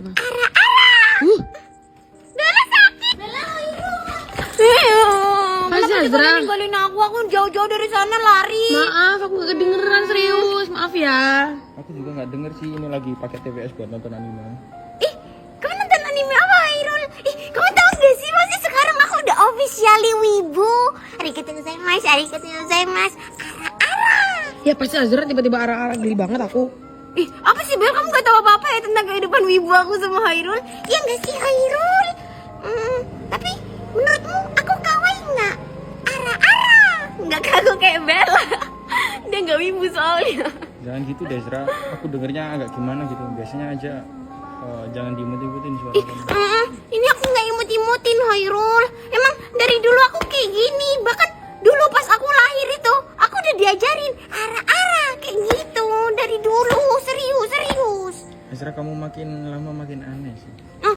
coba. Bella sakit. Bella Masih kenapa Azra? ninggalin aku jauh-jauh dari sana lari. Maaf, aku gak kedengeran serius. Maaf ya. Aku juga nggak denger sih, ini lagi pakai TBS buat nonton anime. Ih, kamu nonton anime apa, Hairul? Ih, kamu tahu gak sih, masih sekarang aku udah officially wibu. Arigatou gozaimasu, arigatou gozaimasu. Ara-ara. Ya pasti Azra tiba-tiba arah-arah geli banget aku. Ih, apa sih Bel? Kamu gak tahu apa-apa ya tentang kehidupan wibu aku sama Hairul? Iya gak sih, Hairul? Tapi menurutmu aku kawaii nggak? Ara-ara. Nggak kagum kayak Bella. Dia nggak wibu soalnya. Jangan gitu Desra, aku dengernya agak gimana gitu. Biasanya aja jangan diimut-imutin suara Ih, kamu. ini aku nggak imut-imutin, Hairul. Emang dari dulu aku kayak gini. Bahkan dulu pas aku lahir itu, aku udah diajarin ara-ara kayak gitu dari dulu. Serius. Desra, kamu makin lama makin aneh sih.